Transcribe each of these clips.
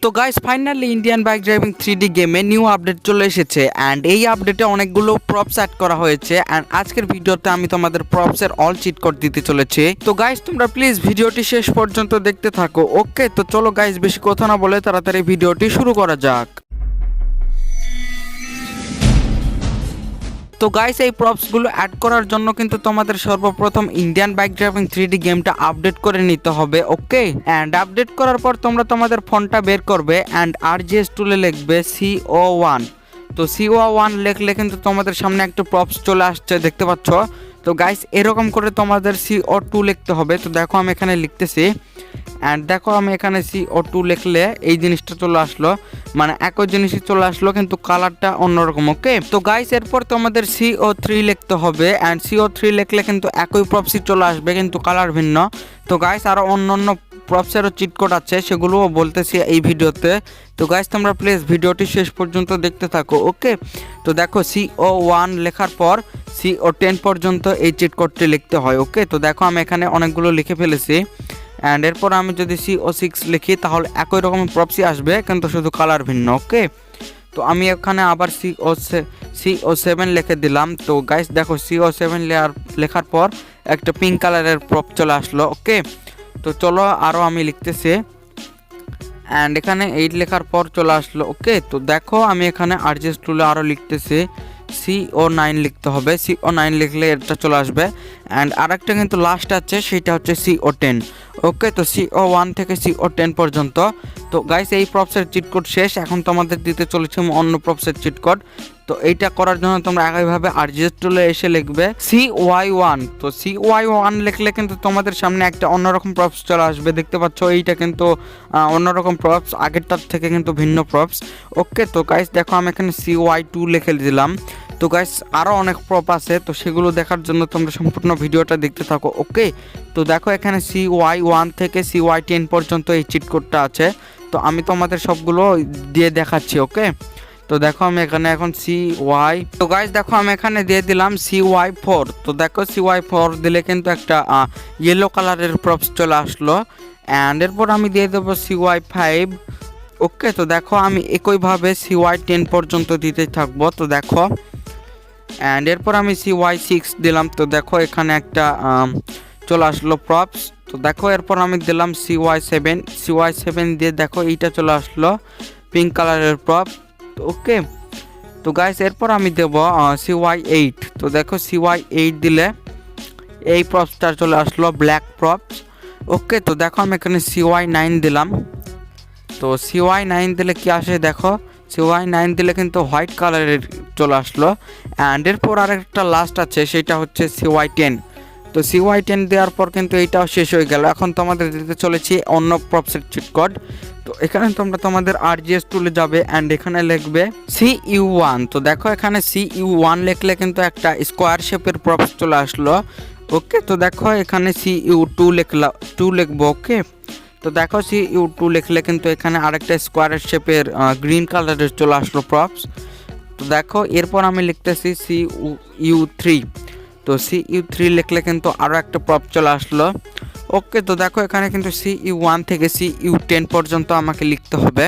তো guys finally Indian bike driving 3D গেমে new update চলে এসেছে অ্যান্ড এই আপডেটে অনেকগুলো প্রপস অ্যাড করা হয়েছে অ্যান্ড আজকের ভিডিওতে আমি তোমাদের প্রপসের অল চিট কোড দিতে চলেছি। তো গাইস তোমরা প্লিজ ভিডিওটি শেষ পর্যন্ত দেখতে থাকো। ওকে, তো চলো গাইস বেশি কথা না বলে তাড়াতাড়ি ভিডিওটি শুরু করা যাক। তো গাইস এই প্রপসগুলো অ্যাড করার জন্য কিন্তু তোমাদের সর্বপ্রথম ইন্ডিয়ান বাইক ড্রাইভিং 3D গেমটা আপডেট করে নিতে হবে। ওকে, অ্যান্ড আপডেট করার পর তোমরা তোমাদের ফোনটা বের করবে অ্যান্ড RGS টুলে লিখবে CO1। তো CO1 লিখলে কিন্তু তোমাদের সামনে একটা প্রপস চলে আসছে, দেখতে পাচ্ছ। তো গাইস এরকম করে তোমাদের CO2 লিখতে হবে। তো দেখো আমি এখানে লিখতেছি অ্যান্ড দেখো আমি এখানে CO2 লিখলে এই জিনিসটা চলে আসলো, মানে একই জিনিসই চলে আসলো কিন্তু কালারটা অন্যরকম। ওকে, তো গাইস এরপর তোমাদের CO3 লিখতে হবে অ্যান্ড CO3 লিখলে কিন্তু একই প্রপসই চলে আসবে কিন্তু কালার ভিন্ন। তো গাইস আরও অন্য প্রপসেরও চিট কোড আছে, সেগুলোও বলতেছি এই ভিডিওতে। তো গাইস তোমরা প্লিজ ভিডিওটি শেষ পর্যন্ত দেখতে থাকো। ওকে, তো দেখো CO1 লেখার পর CO10 পর্যন্ত এই চিট কোডটি লিখতে হয়। ওকে, তো দেখো আমি এখানে অনেকগুলো লিখে ফেলেছি অ্যান্ড এরপর আমি যদি CO6 লিখি তাহলে একই রকম প্রপসি আসবে কিন্তু শুধু কালার ভিন্ন। ওকে, তো আমি এখানে আবার CO7 লিখে দিলাম। তো গাইস দেখো CO7 লেখার পর একটা পিঙ্ক কালারের প্রপ চলে আসলো। ওকে, তো চলো আরও আমি লিখতেছি অ্যান্ড এখানে 8 লেখার পর চলে আসলো। ওকে, তো দেখো আমি এখানে RGS টুলে আরও লিখতেছি CO9 লিখতে হবে। CO9 লিখলে এটা চলে আসবে অ্যান্ড আরেকটা কিন্তু লাস্ট আছে, সেটা হচ্ছে CO10। ওকে, তো CO1 থেকে CO10 পর্যন্ত। তো গাইস এই প্রপসের চিট কোড শেষ, এখন তোমাদের দিতে চলেছে অন্য প্রপসের চিট কোড। তো এইটা করার জন্য তোমরা একইভাবে RGS টুলে এসে লিখবে CY1। তো CY1 লিখলে কিন্তু তোমাদের সামনে একটা অন্যরকম প্রপস চলে আসবে, দেখতে পাচ্ছ। এইটা কিন্তু অন্যরকম প্রপস, আগেরটার থেকে কিন্তু ভিন্ন প্রপস। ওকে, তো গাইস দেখো আমি এখানে CY2 লিখে দিলাম। তো গাইস আরও অনেক প্রপ আছে, তো সেগুলো দেখার জন্য তোমরা সম্পূর্ণ ভিডিওটা দেখতে থাকো। ওকে, তো দেখো এখানে CY1 থেকে CY10 পর্যন্ত এই চিট কোডটা আছে। তো আমি তোমাদের সবগুলো দিয়ে দেখাচ্ছি। ওকে, তো দেখো আমি এখানে এখন তো গাইস দেখো আমি এখানে দিয়ে দিলাম CY4। তো দেখো CY4 দিলে কিন্তু একটা ইয়েলো কালারের প্রপস চলে আসলো অ্যান্ড এরপর আমি দিয়ে দেবো CY5। ওকে, তো দেখো আমি একইভাবে CY10 পর্যন্ত দিতে থাকবো। তো দেখো অ্যান্ড এরপর আমি CY6 দিলাম। তো দেখো এখানে একটা চলে আসলো প্রপস। তো দেখো এরপর আমি দিলাম CY7 দিয়ে দেখো এইটা চলে আসলো পিঙ্ক কালারের প্রপ। ওকে, তো গাইস এরপর আমি দেব CY8। তো দেখো CY8 দিলে এই প্রপসটা চলে আসলো ব্ল্যাক প্রপস। ওকে, তো দেখো আমি এখানে CY9 দিলাম। তো CY9 দিলে কি আসে দেখো, CY9 দিলে কিন্তু হোয়াইট কালারের চলে আসলো অ্যান্ড এরপর আরেকটা লাস্ট আছে, সেটা হচ্ছে CY10। তো CY10 দেওয়ার পর কিন্তু এইটাও শেষ হয়ে গেল। এখন তোমাদের দিতে চলেছি অন্য প্রপসের চিট কোড। তো এখানে তোমরা তোমাদের RGS টুলে যাবে অ্যান্ড এখানে লিখবে CU1। তো দেখো এখানে CU1 লিখলে কিন্তু একটা স্কোয়ার শেপের প্রপস চলে আসলো। ওকে, তো দেখো এখানে CU2 লিখবো। ওকে, তো দেখো CU2 লিখলে কিন্তু এখানে আরেকটা স্কোয়ারের শেপের গ্রিন কালারের চলে আসলো প্রপস। তো দেখো এরপর আমি লিখতেছি CU3। তো CU3 লিখলে কিন্তু আরও একটা প্রপ চলে আসলো। ওকে, তো দেখো এখানে কিন্তু CU1 থেকে CU10 পর্যন্ত আমাকে লিখতে হবে।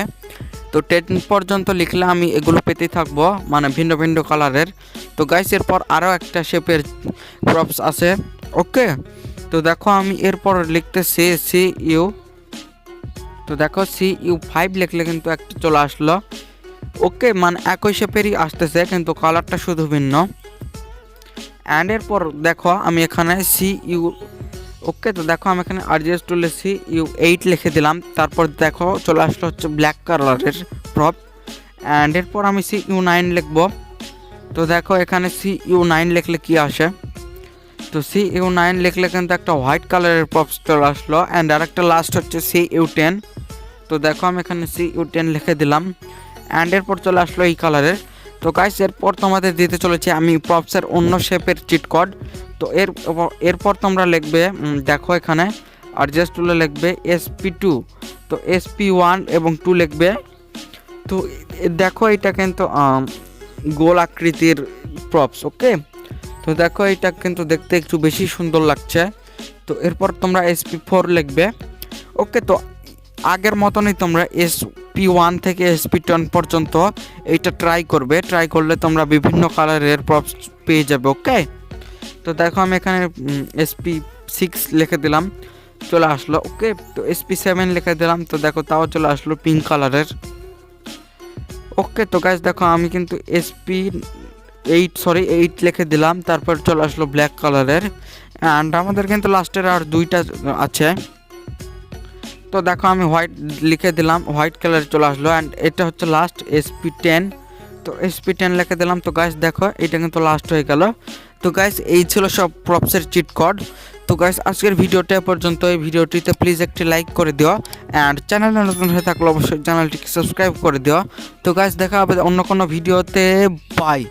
তো 10 পর্যন্ত লিখলে আমি এগুলো পেতে থাকবো, মানে ভিন্ন ভিন্ন কালারের। তো গাইস এরপর আরও একটা শেপের প্রপস আছে। ওকে, তো দেখো আমি এরপর লিখতেছি তো দেখো CU5 লিখলে কিন্তু একটা চলে আসলো। ওকে, মানে একই শেপেরই আসতেছে কিন্তু কালারটা শুধু ভিন্ন অ্যান্ড এরপর দেখো আমি এখানে ওকে, তো দেখো আমি এখানে RGS টুলে CU8 লিখে দিলাম। তারপর দেখো চলে আসলো হচ্ছে ব্ল্যাক কালারের প্রপ অ্যান্ড এরপর আমি CU9 লিখবো। তো দেখো এখানে CU9 লিখলে কি আসে, তো CU9 লিখলে কিন্তু একটা হোয়াইট কালারের প্রপস চলে আসলো অ্যান্ড আরেকটা লাস্ট হচ্ছে CU10। তো দেখো আমি এখানে CU10 লিখে দিলাম অ্যান্ড এরপর চলে আসলো এই কালারের। তো গাইস এরপর তোমাদের দিতে চলেছি আমি প্রপসের অন্য শেপের চিট কোড। তো এরপর তোমরা লিখবে দেখো এখানে RGS টুলে লিখবে SP2। তো SP1 এবং 2 লিখবে। তো দেখো এটা কিন্তু গোল আকৃতির প্রপস। ওকে, তো দেখো এটা কিন্তু দেখতে একটু বেশি সুন্দর লাগছে। তো এরপর তোমরা SP4 লিখবে। ওকে, তো আগের মতনই তোমরা SP1 থেকে SP10 পর্যন্ত এইটা ট্রাই করবে। ট্রাই করলে তোমরা বিভিন্ন কালারের প্রপস পেয়ে যাবে। ওকে, তো দেখো আমি এখানে SP6 লিখে দিলাম, চলে আসলো। ওকে, তো SP7 লিখে দিলাম, তো দেখো তাও চলে আসলো পিঙ্ক কালারের। ওকে, তো গাইস দেখো আমি কিন্তু SP8 লিখে দিলাম, তারপর চলে আসলো ব্ল্যাক কালারের। অ্যান্ড আমাদের কিন্তু লাস্টের আর দুইটা আছে। তো দেখো আমি হোয়াইট লিখে দিলাম, হোয়াইট কালার চলে আসলো। অ্যান্ড এটা হচ্ছে লাস্ট SP10, তো SP10 লিখে দিলাম। তো গাইস দেখো এটা কিন্তু লাস্ট হয়ে গেল। তো গাইস এই ছিল সব প্রপসের চিট কোড। তো গাইস আজকের ভিডিওটা পর্যন্ত। এই ভিডিওটিতে প্লিজ একটি লাইক করে দিও, অ্যান্ড চ্যানেলে নতুন হয়ে থাকলে অবশ্যই চ্যানেলটিকে সাবস্ক্রাইব করে দিও। তো গাইস দেখা হবে অন্য কোনো ভিডিওতে। বাই।